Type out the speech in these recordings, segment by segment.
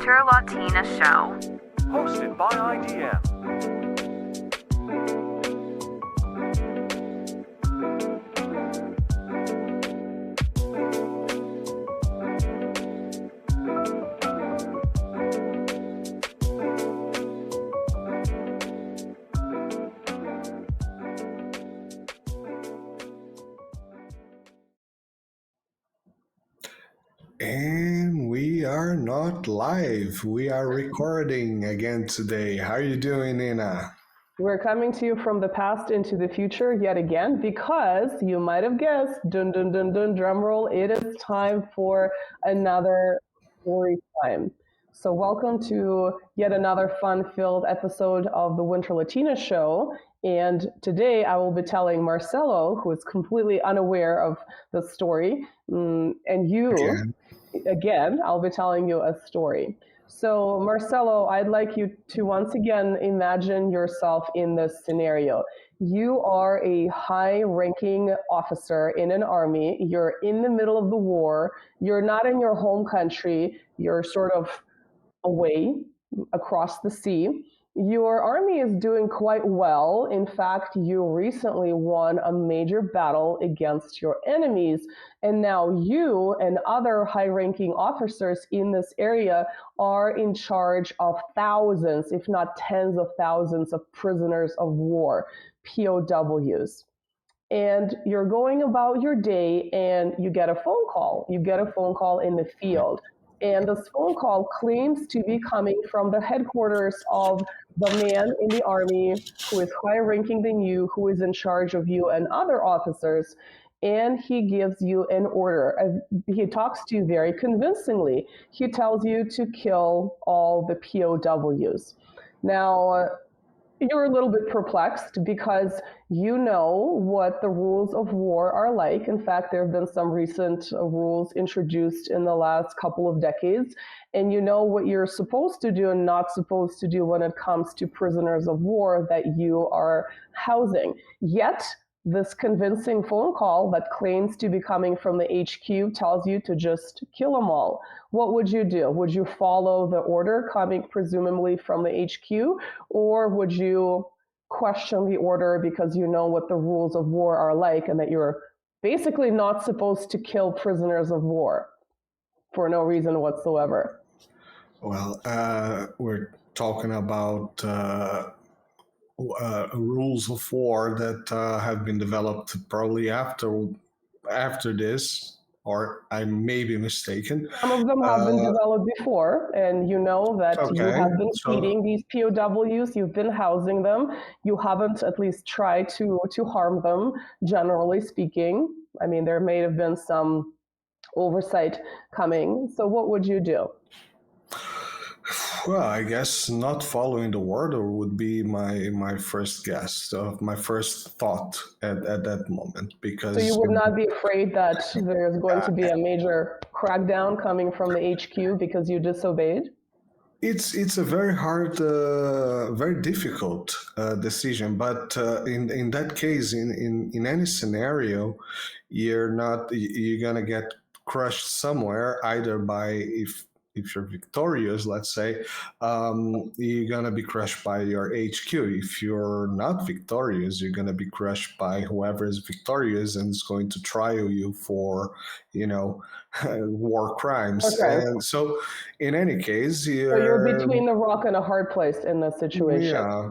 Winter Latina show. Hosted by IDM. And we are not live. We are recording again today. How are you doing, Nina? We're coming to you from the past into the future yet again because you might have guessed, dun dun dun dun, drum roll, it is time for another story time. So welcome to yet another fun-filled episode of the Winter Latina show. And today I will be telling Marcelo, who is completely unaware of the story, and you, again, I'll be telling you a story. So Marcelo, I'd like you to once again imagine yourself in this scenario. You are a high-ranking officer in an army. You're in the middle of the war. You're not in your home country. You're sort of away across the sea. Your army is doing quite well. In fact, you recently won a major battle against your enemies. And now you and other high-ranking officers in this area are in charge of thousands, if not tens of thousands of prisoners of war, POWs. And you're going about your day and you get a phone call. You get a phone call in the field. And this phone call claims to be coming from the headquarters of the man in the army who is higher ranking than you, who is in charge of you and other officers. And he gives you an order. He talks to you very convincingly. He tells you to kill all the POWs. Now, you're a little bit perplexed because you know what the rules of war are like. In fact, there have been some recent rules introduced in the last couple of decades, and you know what you're supposed to do and not supposed to do when it comes to prisoners of war that you are housing. Yet, this convincing phone call that claims to be coming from the HQ tells you to just kill them all. What would you do? Would you follow the order coming presumably from the HQ, or would you question the order because you know what the rules of war are like and that you're basically not supposed to kill prisoners of war for no reason whatsoever? Well, we're talking about rules of war that have been developed probably after this, or I may be mistaken. Some of them have been developed before, and you know that you have been feeding these POWs, you've been housing them, you haven't at least tried to harm them, generally speaking. I mean, there may have been some oversight coming. So what would you do? Well, I guess not following the order would be my first guess, my first thought at that moment. Because so you would not be afraid that there's going to be a major crackdown coming from the HQ because you disobeyed? It's a very hard, very difficult decision. But in that case, in any scenario, you're gonna get crushed somewhere, either by if you're victorious, let's say, you're going to be crushed by your HQ. If you're not victorious, you're going to be crushed by whoever is victorious and is going to trial you for, war crimes. Okay. And so in any case, you're between the rock and a hard place in this situation. Yeah.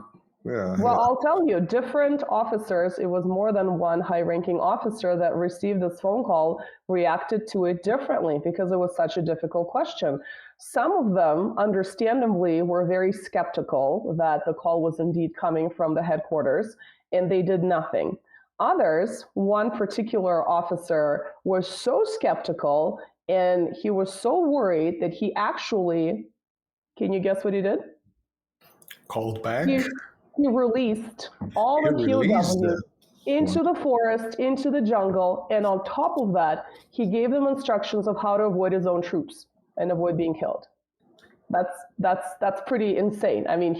Well, I'll tell you, different officers, it was more than one high-ranking officer that received this phone call, reacted to it differently because it was such a difficult question. Some of them, understandably, were very skeptical that the call was indeed coming from the headquarters, and they did nothing. Others, one particular officer, was so skeptical, and he was so worried that he actually, can you guess what he did? Called back? He released all the POWs into the forest, into the jungle, and on top of that, he gave them instructions of how to avoid his own troops and avoid being killed. That's pretty insane. I mean,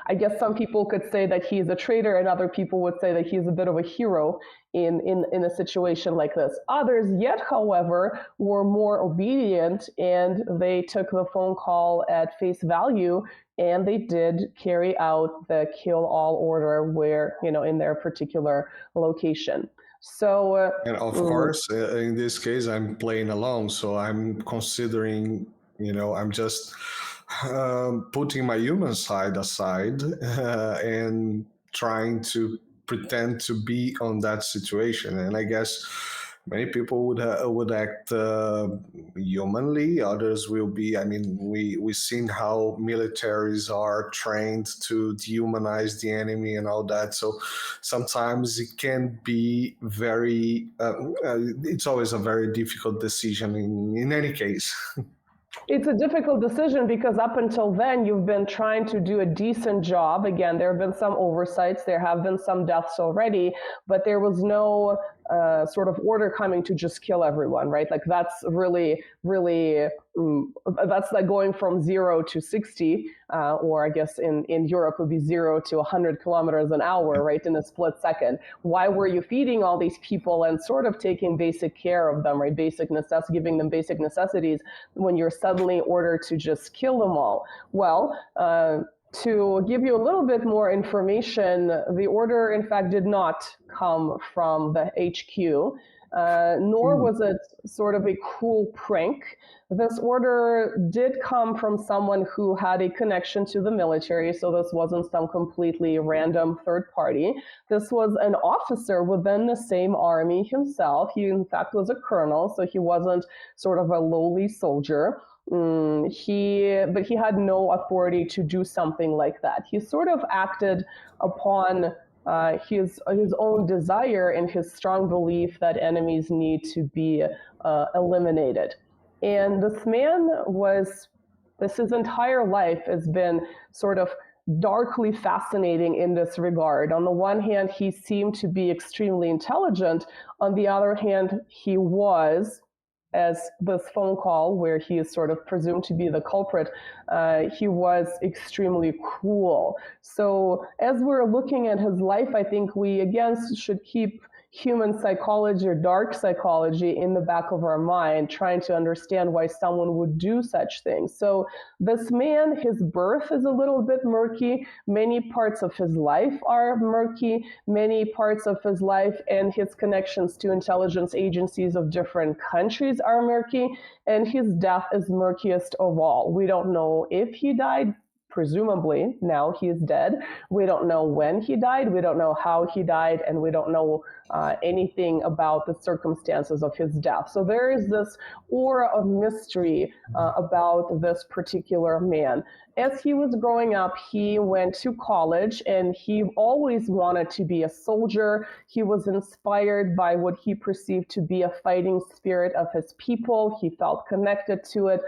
I guess some people could say that he's a traitor, and other people would say that he's a bit of a hero in a situation like this. Others, yet, however, were more obedient, and they took the phone call at face value, and they did carry out the kill all order where, in their particular location. So, And of course, in this case, I'm playing along, so I'm considering, I'm just putting my human side aside and trying to pretend to be on that situation. And I guess many people would act humanly. Others will be. I mean, we've seen how militaries are trained to dehumanize the enemy and all that. So sometimes it can be very. It's always a very difficult decision in any case. It's a difficult decision because up until then, you've been trying to do a decent job. Again, there have been some oversights, there have been some deaths already, but there was no sort of order coming to just kill everyone, right? Like that's really, really, that's like going from 0 to 60, or I guess in Europe would be 0 to 100 kilometers an hour, right, in a split second. Why were you feeding all these people and sort of taking basic care of them, right? Giving them basic necessities when you're suddenly ordered to just kill them all? Well, to give you a little bit more information, the order, in fact, did not come from the HQ, nor was it sort of a cruel prank. This order did come from someone who had a connection to the military, so this wasn't some completely random third party. This was an officer within the same army himself. He, in fact, was a colonel, so he wasn't sort of a lowly soldier. But he had no authority to do something like that. He sort of acted upon his own desire and his strong belief that enemies need to be eliminated. And this man his entire life has been sort of darkly fascinating in this regard. On the one hand, he seemed to be extremely intelligent. On the other hand, he was, as this phone call where he is sort of presumed to be the culprit, he was extremely cruel. So as we're looking at his life, I think we again should keep human psychology or dark psychology in the back of our mind, trying to understand why someone would do such things. So this man, his birth is a little bit murky. Many parts of his life are murky. Many parts of his life and his connections to intelligence agencies of different countries are murky. And his death is murkiest of all. We don't know if he died. Presumably, now he is dead. We don't know when he died. We don't know how he died. And we don't know anything about the circumstances of his death. So there is this aura of mystery about this particular man. As he was growing up, he went to college and he always wanted to be a soldier. He was inspired by what he perceived to be a fighting spirit of his people. He felt connected to it.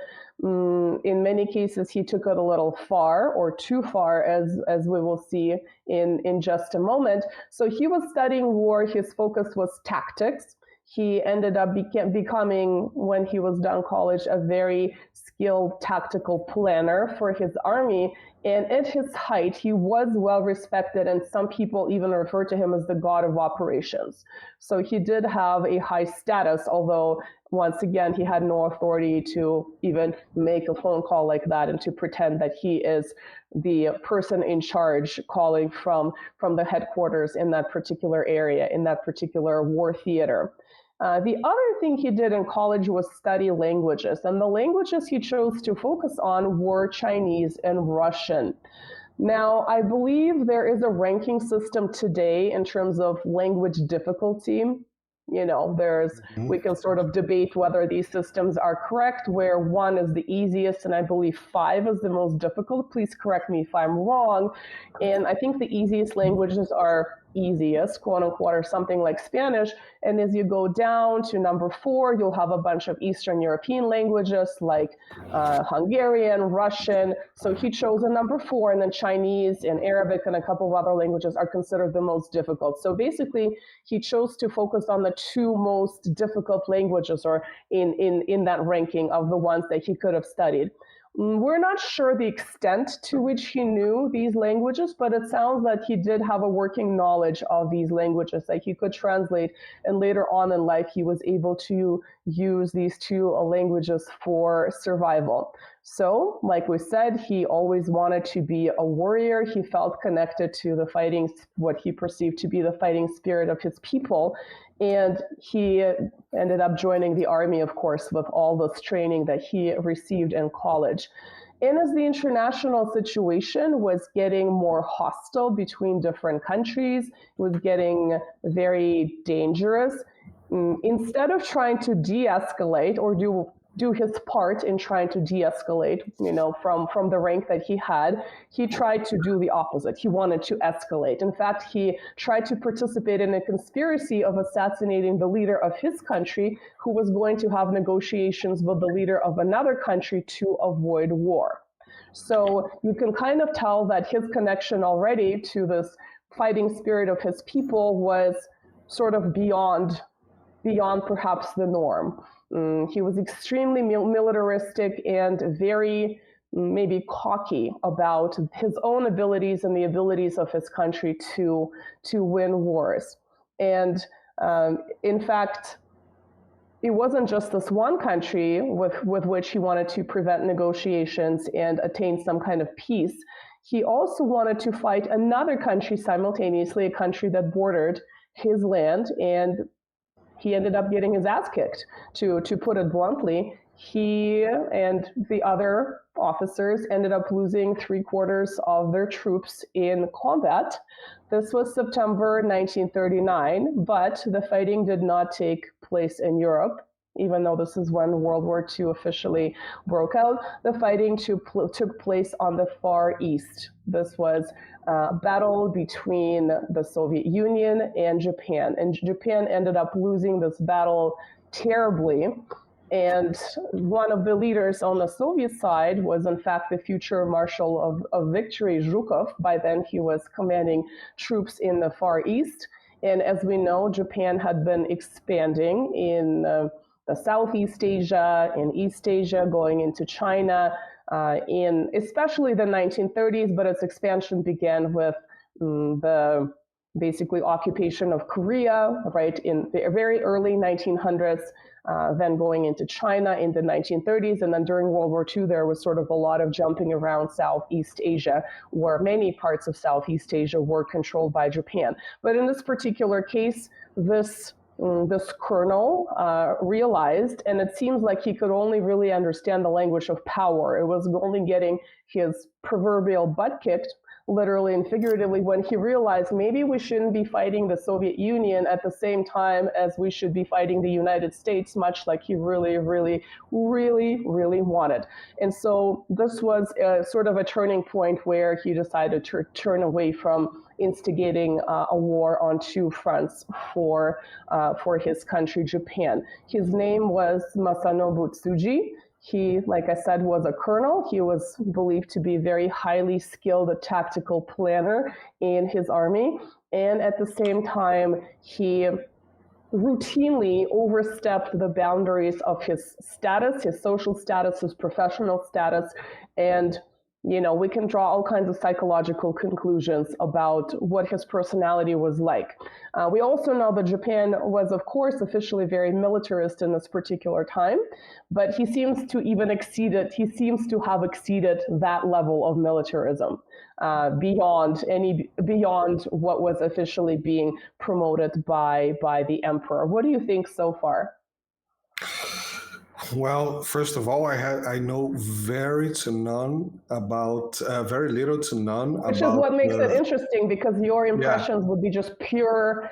In many cases, he took it a little far or too far, as we will see in just a moment. So he was studying war. His focus was tactics. He ended up becoming, when he was done college, a very skilled tactical planner for his army. And at his height, he was well respected, and some people even refer to him as the god of operations. So he did have a high status, although once again, he had no authority to even make a phone call like that and to pretend that he is the person in charge calling from the headquarters in that particular area, in that particular war theater. The other thing he did in college was study languages, and the languages he chose to focus on were Chinese and Russian. Now, I believe there is a ranking system today in terms of language difficulty. We can sort of debate whether these systems are correct, where 1 is the easiest, and I believe 5 is the most difficult. Please correct me if I'm wrong. And I think the easiest languages are easiest, quote unquote, or something like Spanish. And as you go down to number 4, you'll have a bunch of Eastern European languages like Hungarian, Russian. So he chose a number 4, and then Chinese and Arabic and a couple of other languages are considered the most difficult. So basically, he chose to focus on the 2 most difficult languages, or in that ranking of the ones that he could have studied. We're not sure the extent to which he knew these languages, but it sounds that he did have a working knowledge of these languages, like he could translate, and later on in life he was able to use these two languages for survival. So, like we said, he always wanted to be a warrior. He felt connected to the fighting, what he perceived to be the fighting spirit of his people. And he ended up joining the army, of course, with all this training that he received in college. And as the international situation was getting more hostile between different countries, it was getting very dangerous, instead of trying to de-escalate or do his part in trying to de-escalate, from the rank that he had, he tried to do the opposite. He wanted to escalate. In fact, he tried to participate in a conspiracy of assassinating the leader of his country, who was going to have negotiations with the leader of another country to avoid war. So you can kind of tell that his connection already to this fighting spirit of his people was sort of beyond perhaps the norm. He was extremely militaristic and very maybe cocky about his own abilities and the abilities of his country to win wars. And in fact, it wasn't just this one country with which he wanted to prevent negotiations and attain some kind of peace. He also wanted to fight another country simultaneously, a country that bordered his land, and he ended up getting his ass kicked. To put it bluntly, he and the other officers ended up losing 3/4 of their troops in combat. This was September 1939, but the fighting did not take place in Europe. Even though this is when World War II officially broke out, the fighting took place on the Far East. This was a battle between the Soviet Union and Japan. And Japan ended up losing this battle terribly. And one of the leaders on the Soviet side was, in fact, the future Marshal of Victory, Zhukov. By then, he was commanding troops in the Far East. And as we know, Japan had been expanding in the Southeast Asia, in East Asia, going into China, in especially the 1930s, but its expansion began with the basically occupation of Korea, right, in the very early 1900s, then going into China in the 1930s, and then during World War II, there was sort of a lot of jumping around Southeast Asia, where many parts of Southeast Asia were controlled by Japan. But in this particular case, this colonel realized, and it seems like he could only really understand the language of power. It was only getting his proverbial butt kicked, literally and figuratively, when he realized maybe we shouldn't be fighting the Soviet Union at the same time as we should be fighting the United States, much like he really, really, really, really wanted. And so this was sort of a turning point where he decided to turn away from instigating a war on two fronts for his country, Japan. His name was Masanobu Tsuji. He, like I said, was a colonel. He was believed to be very highly skilled, a tactical planner in his army. And at the same time, he routinely overstepped the boundaries of his status, his social status, his professional status, and we can draw all kinds of psychological conclusions about what his personality was like. We also know that Japan was, of course, officially very militarist in this particular time, but he seems to have exceeded that level of militarism beyond what was officially being promoted by the emperor. What do you think so far? Well, first of all, I know very little to none Which about. is what makes it interesting, because your impressions would be just pure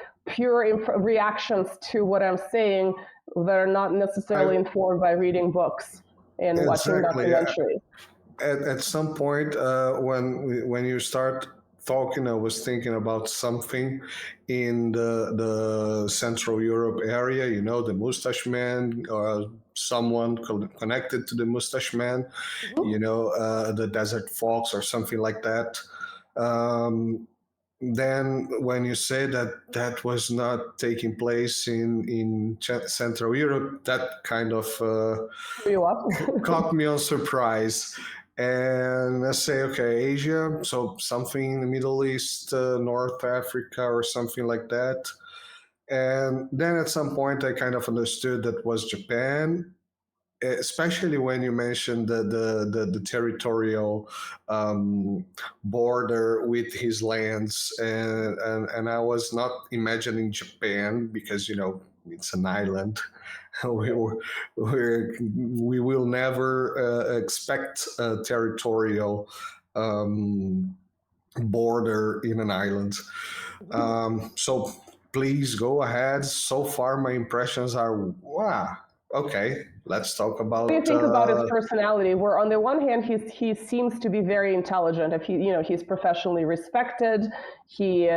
reactions to what I'm saying that are not necessarily informed by reading books and watching documentaries. At some point, when you start talking, I was thinking about something in the Central Europe area. The Mustache Man, or someone connected to the Mustache Man. Mhm. The Desert Fox or something like that. then when you say that that was not taking place in Central Europe, that kind of Threw you up? caught me on surprise. And I say, okay, Asia, so something in the Middle East, North Africa, or something like that. And then at some point, I kind of understood that was Japan, especially when you mentioned the territorial um, border with his lands, and I was not imagining Japan because it's an island. we we will never expect a territorial um, border in an island. So please go ahead. So far, my impressions are wow. Okay, let's talk What do you about. think about his personality? Where on the one hand, he seems to be very intelligent. If he's professionally respected. He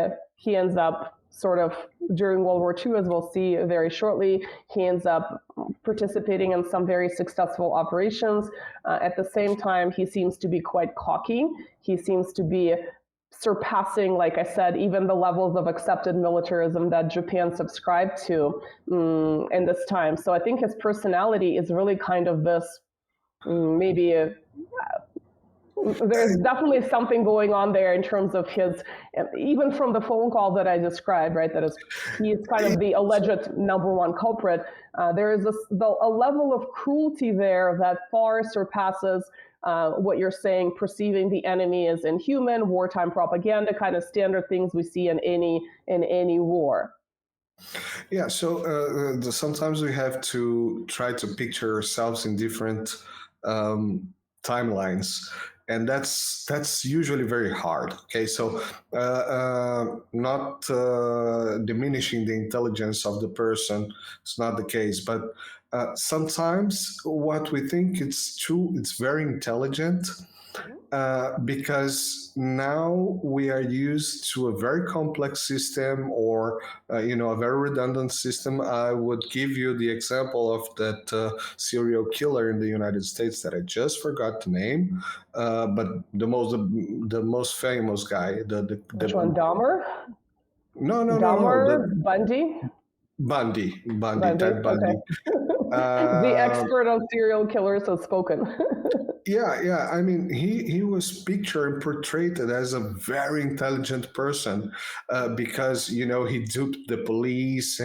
ends up sort of during World War II, as we'll see very shortly. He ends up participating in some very successful operations. At the same time, he seems to be quite cocky. He seems to be surpassing, like I said, even the levels of accepted militarism that Japan subscribed to in this time. So I think his personality is really kind of this maybe there's definitely something going on there in terms of his, even from the phone call that I described, right? That is, he's kind of the alleged number one culprit. There is a level of cruelty there that far surpasses what you're saying, perceiving the enemy as inhuman, wartime propaganda, kind of standard things we see in any war. Yeah, so sometimes we have to try to picture ourselves in different um, timelines, and that's usually very hard. Okay, so not diminishing the intelligence of the person, it's not the case, but sometimes what we think it's true, it's very intelligent. Because now we are used to a very complex system, or a very redundant system. I would give you the example of that serial killer in the United States that I just forgot the name, but the most famous guy, Which one, Dahmer? no, Dahmer, the Bundy? Bundy, Bundy, Ted okay. Bundy. The Uh, expert on serial killers has spoken. yeah. I mean, he was pictured and portrayed as a very intelligent person because he duped the police,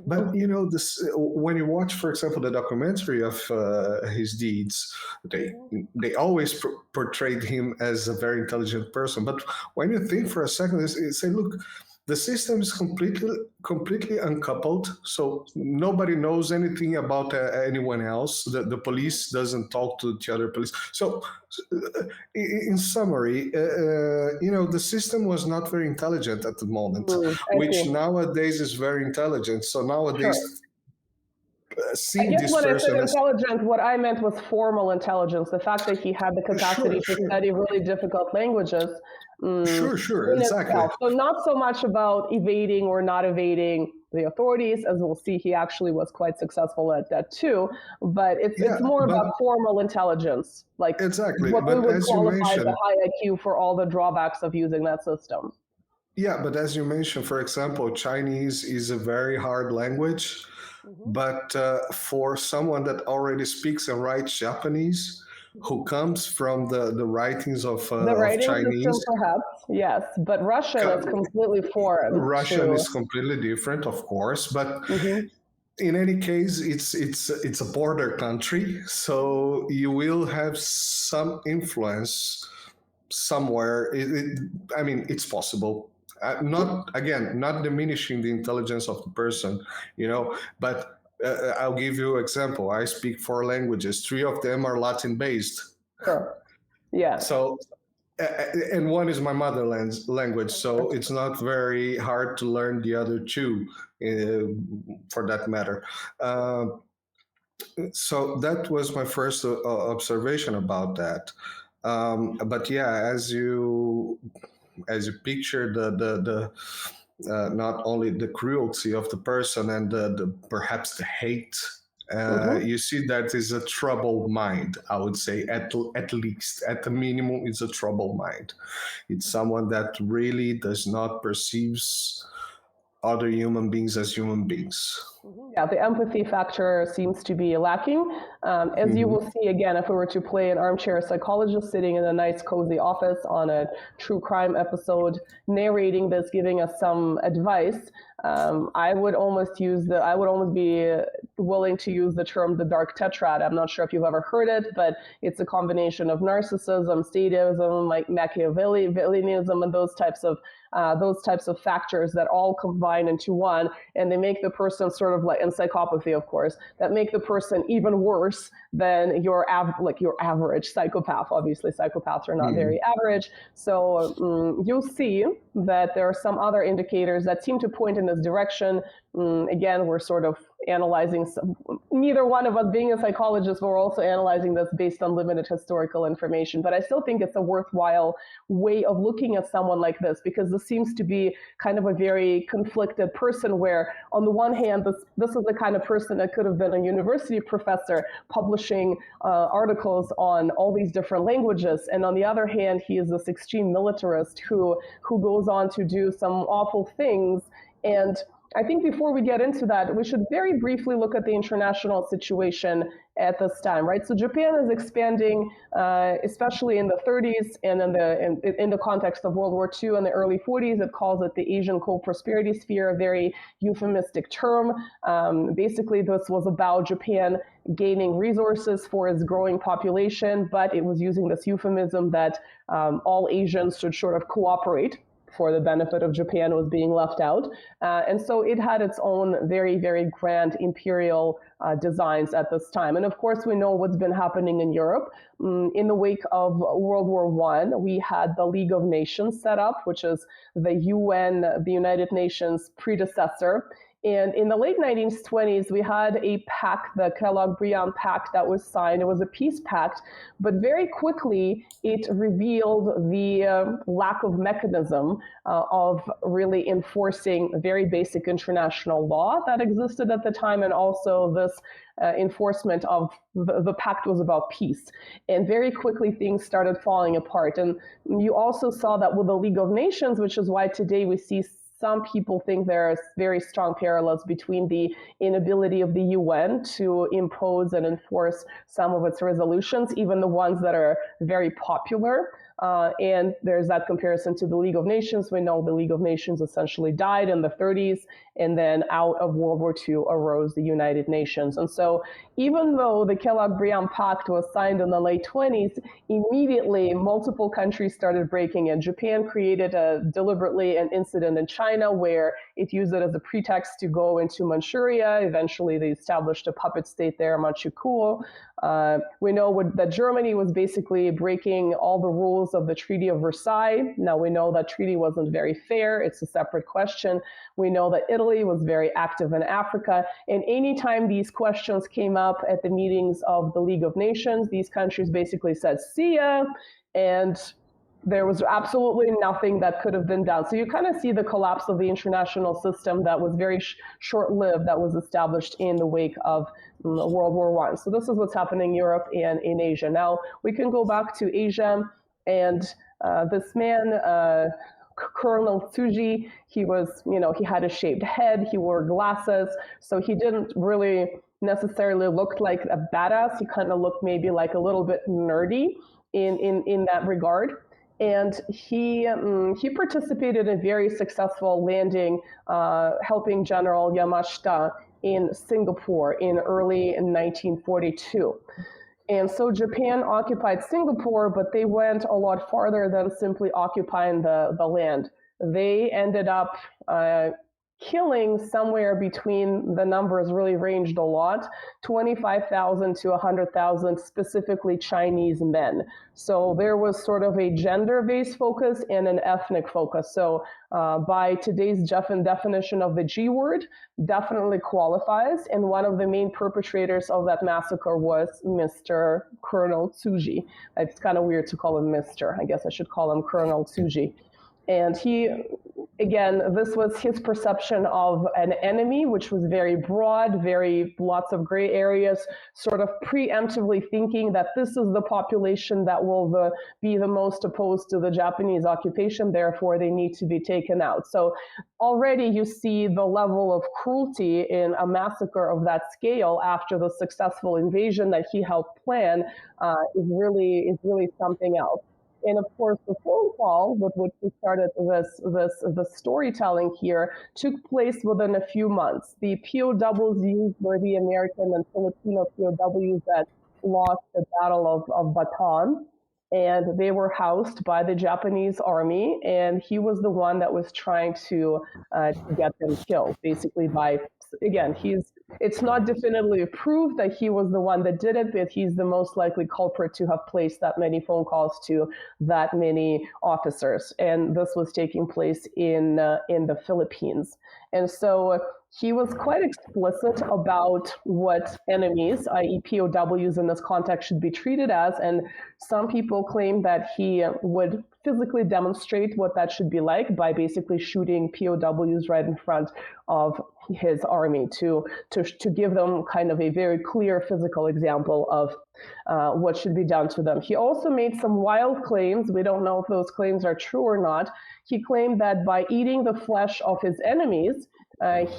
but this when you watch, for example, the documentary of his deeds, they always portrayed him as a very intelligent person. But when you think for a second, you say, look, the system is completely uncoupled, so nobody knows anything about anyone else. The police doesn't talk to the other police. So in summary, the system was not very intelligent at the moment, I which see. nowadays is very intelligent. So Sure. nowadays, I seeing guess this when I said person as intelligent, what I meant was formal intelligence. The fact that he had the sure, capacity to sure, study really difficult languages sure, in exactly. itself. So not so much about evading or not evading the authorities, as we'll see, he actually was quite successful at that too. But Yeah, it's more but about formal intelligence, like exactly. what we But would as you qualify as a mentioned, high IQ for all the drawbacks of using that system. yeah, but as you mentioned, for example, Chinese is a very hard language. But for someone that already speaks and writes Japanese, who comes from the writings The of writing Chinese, system, perhaps, yes, but Russian is completely foreign Russian to. is completely different, of course. But Mhm. in any case, it's a border country, so you will have some influence somewhere. I mean, it's possible. Not again, not diminishing the intelligence of the person, but I'll give you an example. I speak four languages. Three of them are Latin based. Sure. Yeah. So, and one is my mother language. So it's not very hard to learn the other two, for that matter. Uh, so that was my first observation about that. But yeah, as you picture the not only the cruelty of the person and the perhaps the hate Mm-hmm. You see that is a troubled mind, I would say, at least, at the minimum, it's a troubled mind. It's someone that really does not perceives other human beings as human beings. Yeah, the empathy factor seems to be lacking. As you will Mhm. see again, if we were to play an armchair psychologist sitting in a nice, cozy office on a true crime episode, narrating this, giving us some advice, I would almost be willing to use the term the dark tetrad. I'm not sure if you've ever heard it, but it's a combination of narcissism, sadism, like Machiavellianism, and those types of factors that all combine into one, and they make the person sort of like, and psychopathy, of course, that make the person even worse than your average psychopath. Obviously, psychopaths are not very Mhm. average. So you'll see that there are some other indicators that seem to point in this direction. Again, we're sort of analyzing neither one of us being a psychologist, but we're also analyzing this based on limited historical information. But I still think it's a worthwhile way of looking at someone like this, because this seems to be kind of a very conflicted person where on the one hand, this is the kind of person that could have been a university professor publishing articles on all these different languages. And on the other hand, he is this extreme militarist who goes on to do some awful things. And I think before we get into that, we should very briefly look at the international situation at this time, right? So Japan is expanding, especially in the 30s and in the context of World War II in the early 40s. It calls it the Asian co-prosperity sphere, a very euphemistic term. Basically, this was about Japan gaining resources for its growing population, but it was using this euphemism that all Asians should sort of cooperate for the benefit of Japan was being left out. And so it had its own very, very grand imperial designs at this time. And of course, we know what's been happening in Europe. In the wake of World War I, we had the League of Nations set up, which is the UN, the United Nations predecessor. And in the late 1920s, we had a pact, the Kellogg-Briand Pact, that was signed. It was a peace pact, but very quickly it revealed the lack of mechanism of really enforcing very basic international law that existed at the time, and also this enforcement of the pact was about peace. And very quickly things started falling apart. And you also saw that with the League of Nations, which is why today we see some people think there are very strong parallels between the inability of the UN to impose and enforce some of its resolutions, even the ones that are very popular. And there's that comparison to the League of Nations. We know the League of Nations essentially died in the 30s, and then out of World War II arose the United Nations. And so even though the Kellogg-Briand Pact was signed in the late 20s, immediately multiple countries started breaking it. Japan created deliberately an incident in China where it used it as a pretext to go into Manchuria. Eventually, they established a puppet state there, Manchukuo. We know that Germany was basically breaking all the rules of the Treaty of Versailles. Now, we know that treaty wasn't very fair. It's a separate question. We know that Italy was very active in Africa. And anytime these questions came up at the meetings of the League of Nations, these countries basically said, see ya, and there was absolutely nothing that could have been done. So you kind of see the collapse of the international system that was very short-lived, that was established in the wake of World War I. So this is what's happening in Europe and in Asia. Now, we can go back to Asia, and this man, Colonel Tsuji, he had a shaved head, he wore glasses, so he didn't really necessarily look like a badass. He kind of looked maybe like a little bit nerdy in that regard. And he participated in a very successful landing, helping General Yamashita in Singapore in early 1942. And so Japan occupied Singapore, but they went a lot farther than simply occupying the land. They ended up killing somewhere between, the numbers really ranged a lot, 25,000 to 100,000 specifically Chinese men. So there was sort of a gender-based focus and an ethnic focus. So by today's definition of the G word, definitely qualifies. And one of the main perpetrators of that massacre was Mr. Colonel Tsuji. It's kind of weird to call him Mr. I guess I should call him Colonel Tsuji. And he again, this was his perception of an enemy, which was very broad, very lots of gray areas, sort of preemptively thinking that this is the population that will be the most opposed to the Japanese occupation, therefore they need to be taken out. So already you see the level of cruelty in a massacre of that scale after the successful invasion that he helped plan is really something else. And of course, the phone call with which we started the storytelling here took place within a few months. The POWs used were the American and Filipino POWs that lost the Battle of Bataan, and they were housed by the Japanese army. And he was the one that was trying to get them killed, basically by, again, it's not definitively proved that he was the one that did it, but he's the most likely culprit to have placed that many phone calls to that many officers. And this was taking place in the Philippines. And so he was quite explicit about what enemies, i.e. POWs in this context, should be treated as. And some people claim that he would physically demonstrate what that should be like by basically shooting POWs right in front of his army to give them kind of a very clear physical example of what should be done to them. He also made some wild claims. We don't know if those claims are true or not. He claimed that by eating the flesh of his enemies,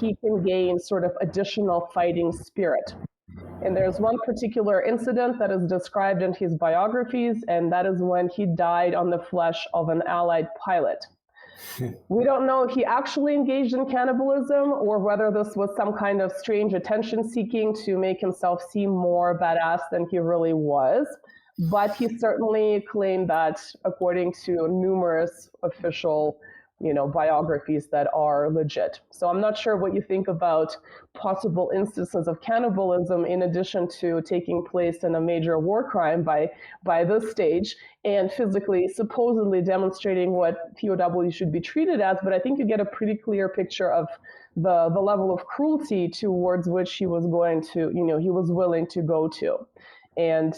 he can gain sort of additional fighting spirit. And there's one particular incident that is described in his biographies, and that is when he died on the flesh of an Allied pilot. We don't know if he actually engaged in cannibalism or whether this was some kind of strange attention seeking to make himself seem more badass than he really was. But he certainly claimed that, according to numerous official biographies that are legit. So I'm not sure what you think about possible instances of cannibalism in addition to taking place in a major war crime by this stage and physically supposedly demonstrating what POWs should be treated as. But I think you get a pretty clear picture of the level of cruelty towards which he was going to, he was willing to go to. And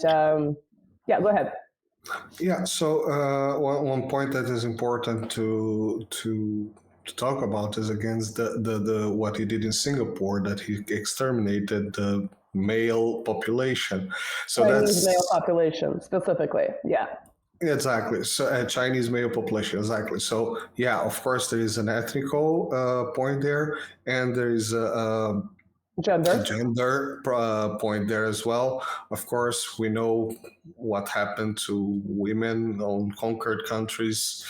yeah, go ahead. Yeah, so one point that is important to talk about is against the what he did in Singapore, that he exterminated the male population. So Chinese male population specifically, yeah. Exactly. So Chinese male population, exactly. So yeah, of course there is an ethnical point there, and there is a gender point there as well. Of course, we know what happened to women on conquered countries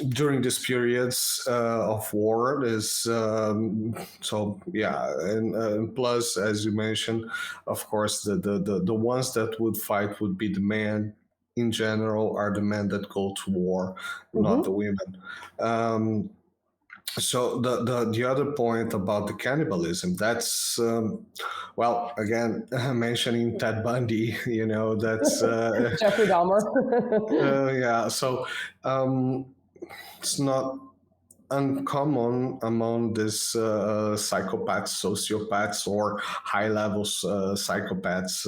during these periods of war. So yeah, and plus, as you mentioned, of course, the ones that would fight would be the men. In general, are the men that go to war, not the women. So the other point about the cannibalism, that's well, again, mentioning Ted Bundy, that's Jeffrey Dahmer. yeah. So it's not uncommon among these psychopaths, sociopaths, or high level psychopaths.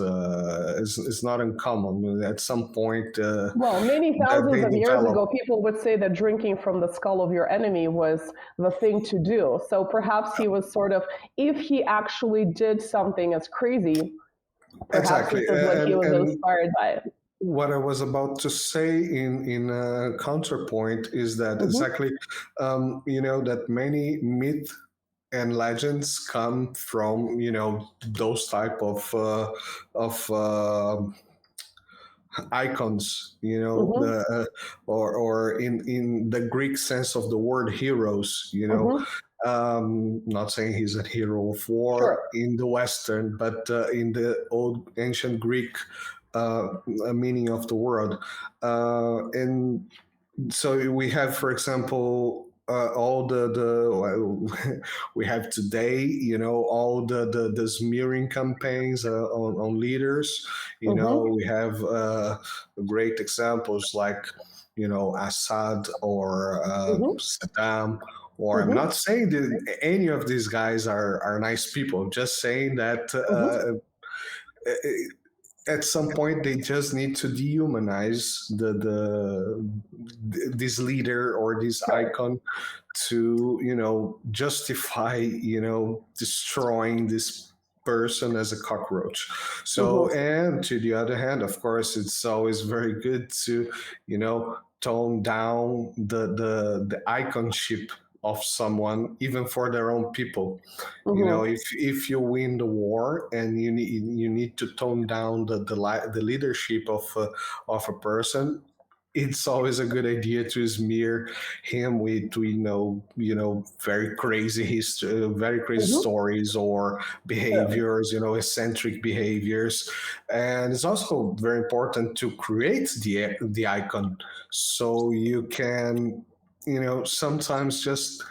It's not uncommon. At some point, well, many thousands of years ago, people would say that drinking from the skull of your enemy was the thing to do. So perhaps he was sort of, if he actually did something as crazy, perhaps this is what he was inspired by it. What I was about to say in a counterpoint is that exactly, that many myth and legends come from, those type of icons, or in the Greek sense of the word heroes, not saying he's a hero of war in the Western, but in the old ancient Greek meaning of the word. And so we have, for example, all we have today, all the smearing campaigns on leaders. We have great examples like, Assad or Saddam. Or I'm not saying that any of these guys are nice people. I'm just saying that at some point they just need to dehumanize this leader or this icon to justify destroying this person as a cockroach. So, Mm-hmm. and to the other hand, of course, it's always very good to tone down the iconship of someone, even for their own people. Mm-hmm. If you win the war and you need to tone down the leadership of a person, it's always a good idea to smear him with very crazy very crazy Mm-hmm. stories or True. behaviors, eccentric behaviors. And it's also very important to create the icon, so you can sometimes just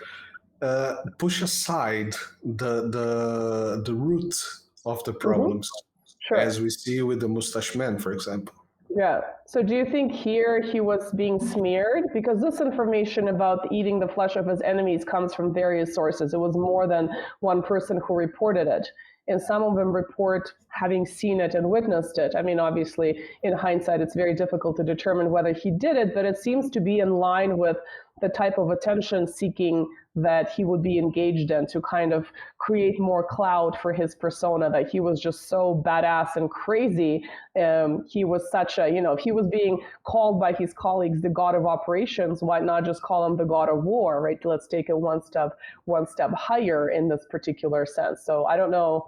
push aside the root of the Mm-hmm. problems, as Sure. we see with the mustache man, for example. Yeah. So do you think here he was being smeared? Because this information about eating the flesh of his enemies comes from various sources. It was more than one person who reported it. And some of them report having seen it and witnessed it. I mean, obviously, in hindsight, it's very difficult to determine whether he did it, but it seems to be in line with the type of attention seeking that he would be engaged in to kind of create more clout for his persona, that he was just so badass and crazy. He was such a, if he was being called by his colleagues the god of operations, why not just call him the god of war, right? Let's take it one step higher in this particular sense. So I don't know,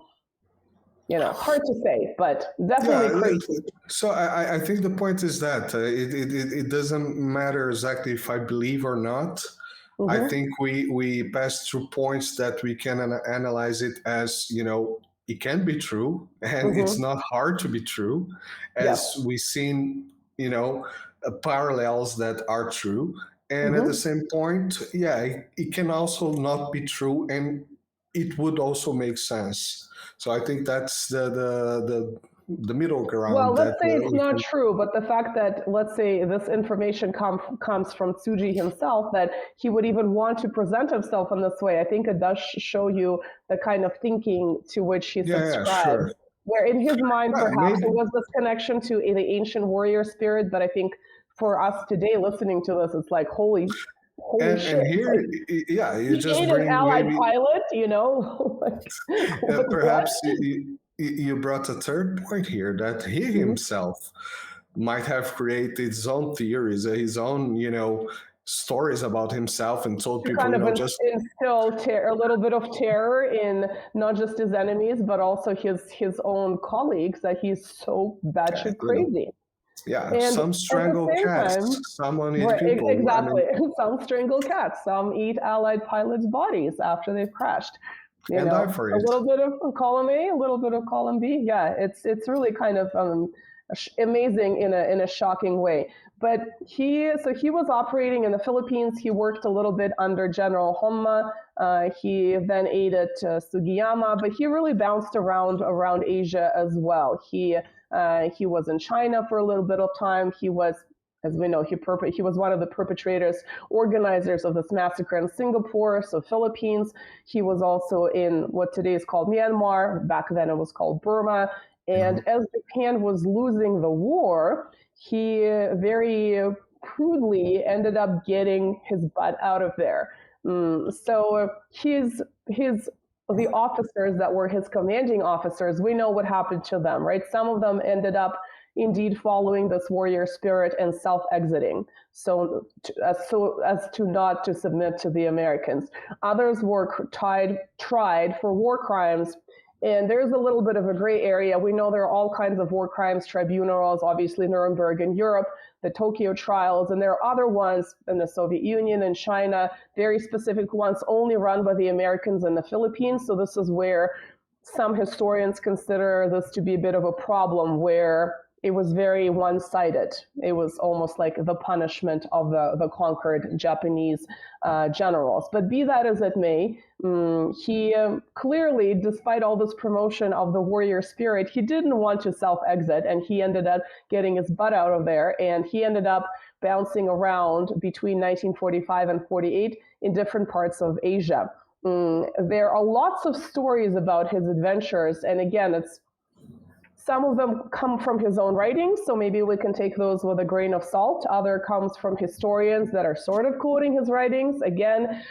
hard to say, but definitely Yeah, crazy. so I think the point is that it doesn't matter exactly if I believe or not. I Mm-hmm. think we pass through points that we can analyze it as, it can be true, and it's Mm-hmm. not hard to be true, as Yes. we've seen, parallels that are true. And at the Mm-hmm. same point, yeah, it can also not be true, and it would also make sense. So I think that's the middle Well, ground that let's say it's we not can. true, but the fact that, let's say, this information comes from Tsuji himself, that he would even want to present himself in this way, I think it does show you the kind of thinking to which he Yeah, sure. subscribes. Where in his mind, Yeah, perhaps it maybe. was this connection to the ancient warrior spirit, but I think for us today listening to this, it's like, holy shit. And here, Like, yeah, you he just ate an bring allied maybe. pilot. Like, what? Perhaps you brought a third point here, that he Mhm. himself might have created his own theories, his own, stories about himself, and told To people, kind of just. instill a little bit of terror in not just his enemies, but also his own colleagues, that he's so Yeah, batshit crazy. yeah, And some at the strangle same cats, time, someone eat right, people. I exactly. mean, Some strangle cats, some eat allied pilots' bodies after they've crashed. and die for A it. little bit of column A, a little bit of column B. Yeah, it's really kind of amazing in a shocking way. But he was operating in the Philippines. He worked a little bit under General Honma. He then aided Sugiyama, but he really bounced around Asia as well. He was in China for a little bit of time. He was, as we know, he was one of the perpetrators, organizers of this massacre in Singapore, so Philippines. He was also in what today is called Myanmar. Back then it was called Burma. And Mhm. as Japan was losing the war, he very crudely ended up getting his butt out of there. So his the officers that were his commanding officers, we know what happened to them, right? Some of them ended up indeed following this warrior spirit and self-exiting, so as to not to submit to the Americans. Others were tried for war crimes, and there's a little bit of a gray area. We know there are all kinds of war crimes tribunals, obviously Nuremberg in Europe, the Tokyo trials, and there are other ones in the Soviet Union and China, very specific ones only run by the Americans in the Philippines. So this is where some historians consider this to be a bit of a problem, where it was very one-sided. It was almost like the punishment of the conquered Japanese generals. But be that as it may, he clearly, despite all this promotion of the warrior spirit, he didn't want to self-exit, and he ended up getting his butt out of there, and he ended up bouncing around between 1945 and 48 in different parts of Asia. There are lots of stories about his adventures, and again, it's Some of them come from his own writings, so maybe we can take those with a grain of salt. Other comes from historians that are sort of quoting his writings. Again,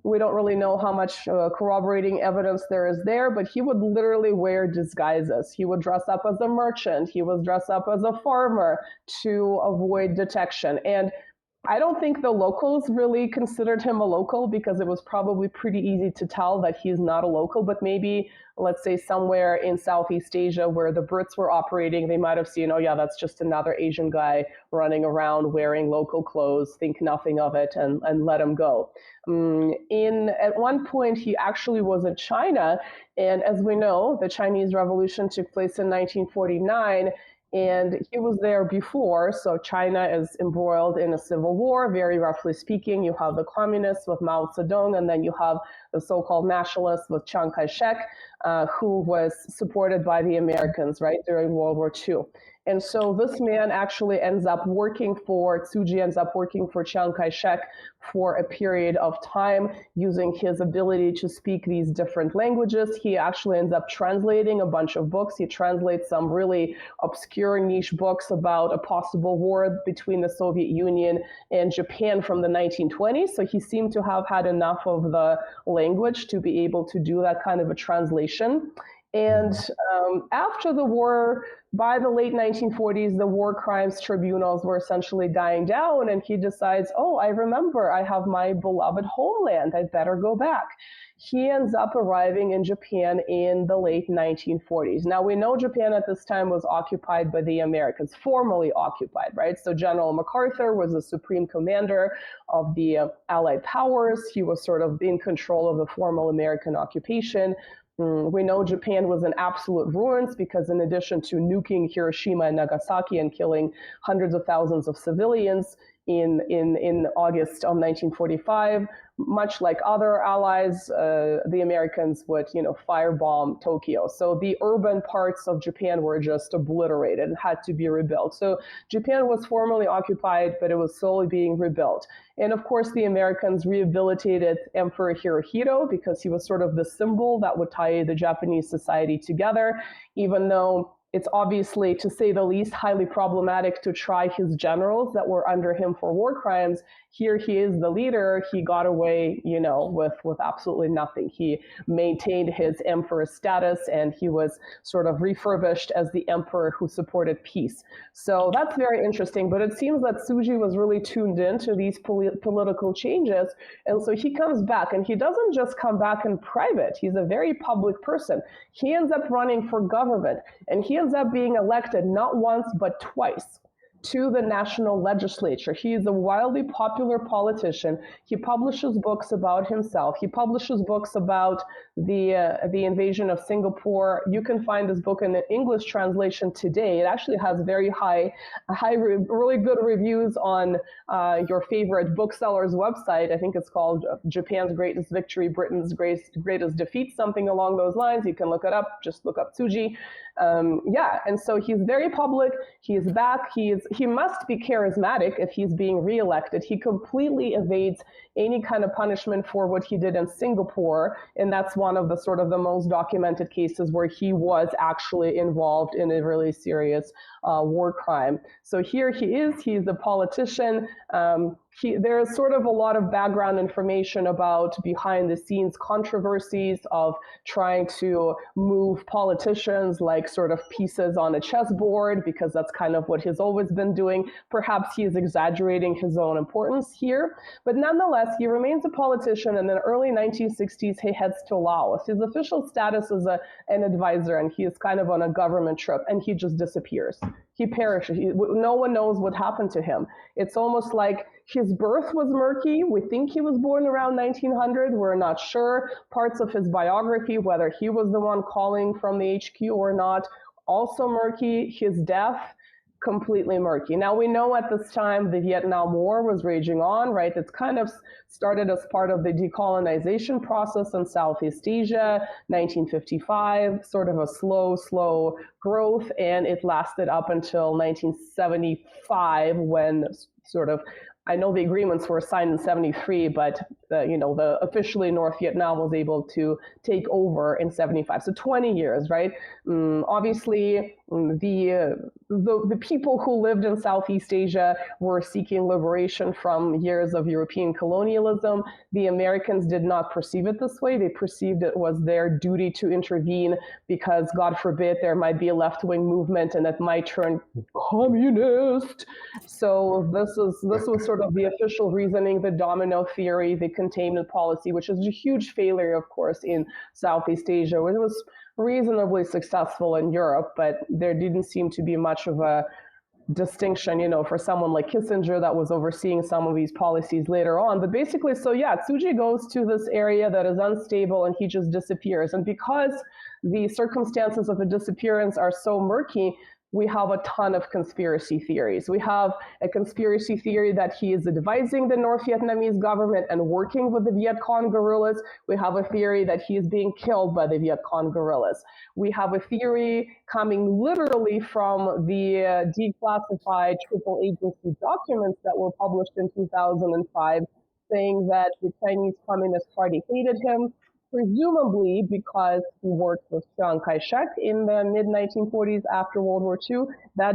we don't really know how much corroborating evidence there is there, but he would literally wear disguises. He would dress up as a merchant. He would dress up as a farmer to avoid detection. And I don't think the locals really considered him a local because it was probably pretty easy to tell that he's not a local, but maybe, let's say, somewhere in Southeast Asia where the Brits were operating, they might have seen, oh yeah, that's just another Asian guy running around wearing local clothes, think nothing of it, and let him go. At one point, he actually was in China, and as we know, the Chinese Revolution took place in 1949, and he was there before, so China is embroiled in a civil war, very roughly speaking. You have the communists with Mao Zedong, and then you have the so-called nationalists with Chiang Kai-shek, who was supported by the Americans, right, during World War II. And so this man actually ends up working for, Tsuji ends up working for Chiang Kai-shek for a period of time, using his ability to speak these different languages. He actually ends up translating a bunch of books. He translates some really obscure niche books about a possible war between the Soviet Union and Japan from the 1920s. So he seemed to have had enough of the language to be able to do that kind of a translation. And after the war, by the late 1940s, the war crimes tribunals were essentially dying down, and he decides, oh, I remember, I have my beloved homeland, I'd better go back. He ends up arriving in Japan in the late 1940s. Now, we know Japan at this time was occupied by the Americans, formally occupied, right? So General MacArthur was the supreme commander of the Allied powers. He was sort of in control of the formal American occupation. We know Japan was in absolute ruins because in addition to nuking Hiroshima and Nagasaki and killing hundreds of thousands of civilians in August of 1945, much like other allies, the Americans would, firebomb Tokyo. So the urban parts of Japan were just obliterated and had to be rebuilt. So Japan was formally occupied, but it was slowly being rebuilt. And of course, the Americans rehabilitated Emperor Hirohito because he was sort of the symbol that would tie the Japanese society together, even though it's obviously, to say the least, highly problematic to try his generals that were under him for war crimes. Here he is the leader. He got away, with absolutely nothing. He maintained his emperor status, and he was sort of refurbished as the emperor who supported peace. So that's very interesting. But it seems that Tsuji was really tuned in to these political changes. And so he comes back, and he doesn't just come back in private. He's a very public person. He ends up running for government, and he ends up being elected not once, but twice to the national legislature. He is a wildly popular politician. He publishes books about himself. He publishes books about the invasion of Singapore. You can find this book in an English translation today. It actually has very really good reviews on your favorite bookseller's website. I think it's called Japan's Greatest Victory, Britain's Greatest Defeat, something along those lines. You can look it up. Just look up Tsuji. And so he's very public. He's back. He must be charismatic if he's being reelected. He completely evades any kind of punishment for what he did in Singapore, and that's one of the sort of the most documented cases where he was actually involved in a really serious war crime. So here he is. He's a politician. There's sort of a lot of background information about behind the scenes controversies of trying to move politicians like sort of pieces on a chessboard, because that's kind of what he's always been doing. Perhaps he is exaggerating his own importance here, but nonetheless, he remains a politician. And in the early 1960s, he heads to Laos. His official status is an advisor, and he is kind of on a government trip, and he just disappears. He perishes. No one knows what happened to him. It's almost like his birth was murky. We think he was born around 1900. We're not sure. Parts of his biography, whether he was the one calling from the HQ or not, also murky. His death, completely murky. Now, we know at this time the Vietnam War was raging on, right? It's kind of started as part of the decolonization process in Southeast Asia, 1955, sort of a slow growth, and it lasted up until 1975 when sort of, I know the agreements were signed in 73, but the officially North Vietnam was able to take over in 75. So 20 years, right? Obviously, the people who lived in Southeast Asia were seeking liberation from years of European colonialism. The Americans did not perceive it this way. They perceived it was their duty to intervene because, God forbid, there might be a left-wing movement and it might turn communist. So this was sort of the official reasoning, the domino theory, the containment policy, which is a huge failure, of course, in Southeast Asia. It was reasonably successful in Europe, but there didn't seem to be much of a distinction, for someone like Kissinger that was overseeing some of these policies later on. But basically, so yeah, Tsuji goes to this area that is unstable and he just disappears. And because the circumstances of a disappearance are so murky, we have a ton of conspiracy theories. We have a conspiracy theory that he is advising the North Vietnamese government and working with the Viet Cong guerrillas. We have a theory that he is being killed by the Viet Cong guerrillas. We have a theory coming literally from the declassified triple agency documents that were published in 2005, saying that the Chinese Communist Party hated him, presumably because he worked with Chiang Kai-shek in the mid-1940s after World War II. That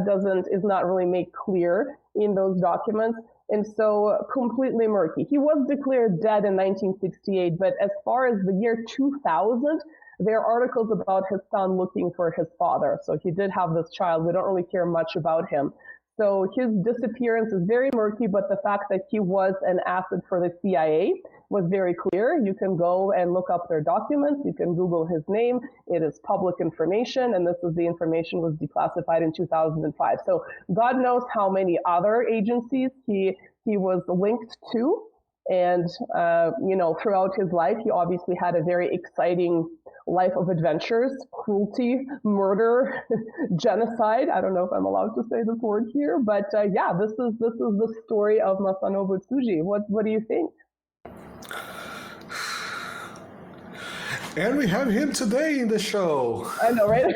is not really made clear in those documents. And so completely murky. He was declared dead in 1968, but as far as the year 2000, there are articles about his son looking for his father. So he did have this child. We don't really hear much about him. So his disappearance is very murky, but the fact that he was an asset for the CIA was very clear. You can go and look up their documents. You can Google his name. It is public information, and this is the information was declassified in 2005. So God knows how many other agencies he was linked to. And, throughout his life, he obviously had a very exciting life of adventures, cruelty, murder, genocide. I don't know if I'm allowed to say this word here, but this is the story of Masanobu Tsuji. What do you think? And we have him today in the show. I know, right?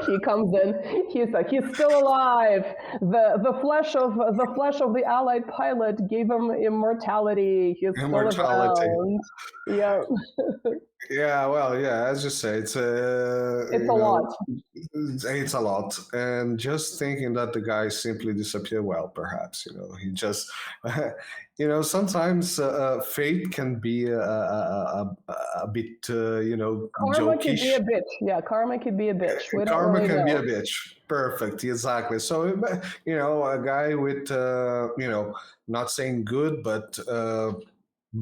He comes in. He's still alive. The flesh of the Allied pilot gave him immortality. He's still around. Yeah. Yeah, well, yeah, as you say, it's a lot. It's a lot, and just thinking that the guy simply disappeared, well, perhaps he just, sometimes fate can be a bit, karma could be a bitch. Yeah, karma could be a bitch. Karma can be a bitch. Perfect, exactly. So a guy with not saying good, but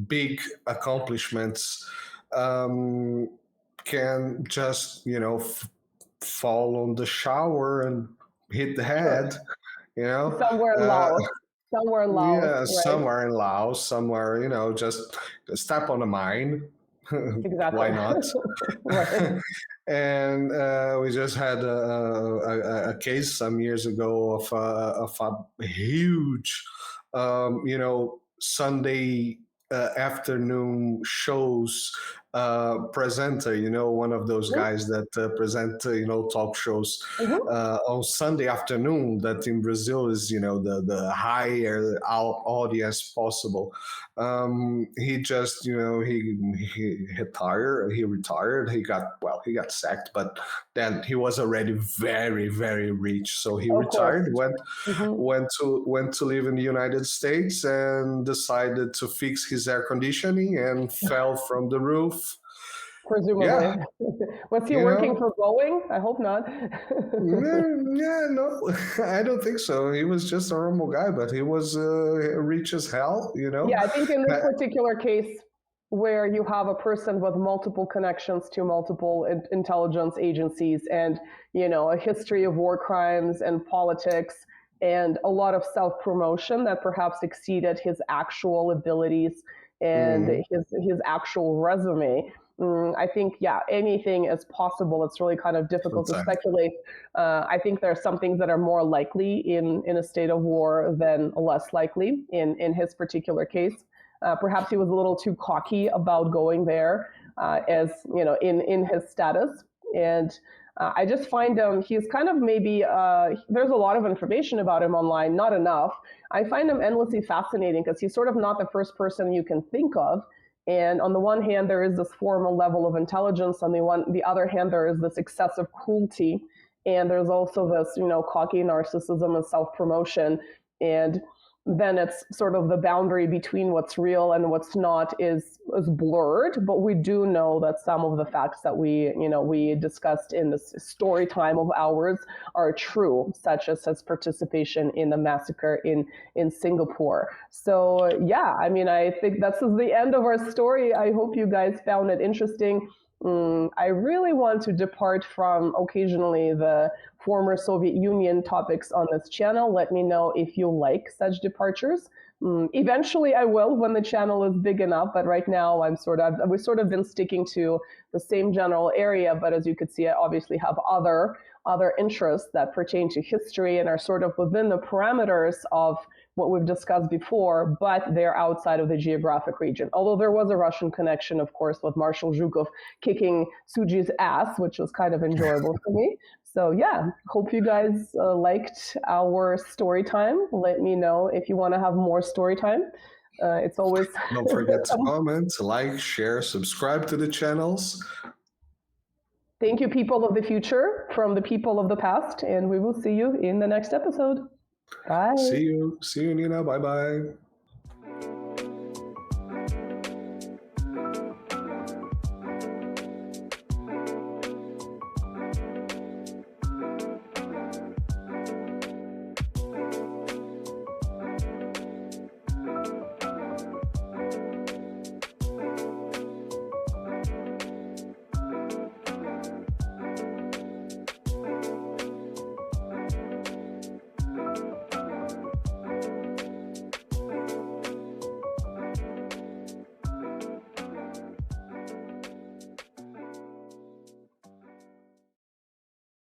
big accomplishments. Can just fall on the shower and hit the head, somewhere in Laos. Yeah, right? somewhere in Laos, somewhere just step on a mine. Exactly. Why not? Right. And we just had a case some years ago of a huge Sunday afternoon shows presenter, one of those guys that present, talk shows on Sunday afternoon, that in Brazil is, the higher audience possible. He just, he retired. He got sacked, but then he was already very, very rich. So he retired, went to live in the United States and decided to fix his air conditioning and fell from the roof. Presumably. Yeah. Was he working for Boeing? I hope not. No, I don't think so. He was just a normal guy, but he was rich as hell, Yeah, I think in this particular case, where you have a person with multiple connections to multiple intelligence agencies and, a history of war crimes and politics and a lot of self-promotion that perhaps exceeded his actual abilities and his actual resume. I think, anything is possible. It's really kind of difficult to speculate. I think there are some things that are more likely in a state of war than less likely in his particular case. Perhaps he was a little too cocky about going there as, in his status. And I just find he's kind of maybe, there's a lot of information about him online, not enough. I find him endlessly fascinating because he's sort of not the first person you can think of. And on the one hand, there is this formal level of intelligence. On the other hand, there is this excessive cruelty, and there's also this, cocky narcissism and self-promotion. And then it's sort of the boundary between what's real and what's not is blurred. But we do know that some of the facts that we discussed in this story time of ours are true, such as his participation in the massacre in Singapore. So yeah, I mean, I think that's the end of our story. I hope you guys found it interesting. I really want to depart from occasionally the former Soviet Union topics on this channel. Let me know if you like such departures. Eventually I will when the channel is big enough, but right now we've sort of been sticking to the same general area, but as you could see, I obviously have other interests that pertain to history and are sort of within the parameters of what we've discussed before, but they're outside of the geographic region. Although there was a Russian connection, of course, with Marshal Zhukov kicking Tsuji's ass, which was kind of enjoyable for me. So yeah, hope you guys liked our story time. Let me know if you want to have more story time. It's always... Don't forget to comment, like, share, subscribe to the channels. Thank you, people of the future, from the people of the past, and we will see you in the next episode. Bye. See you, Nina. Bye-bye.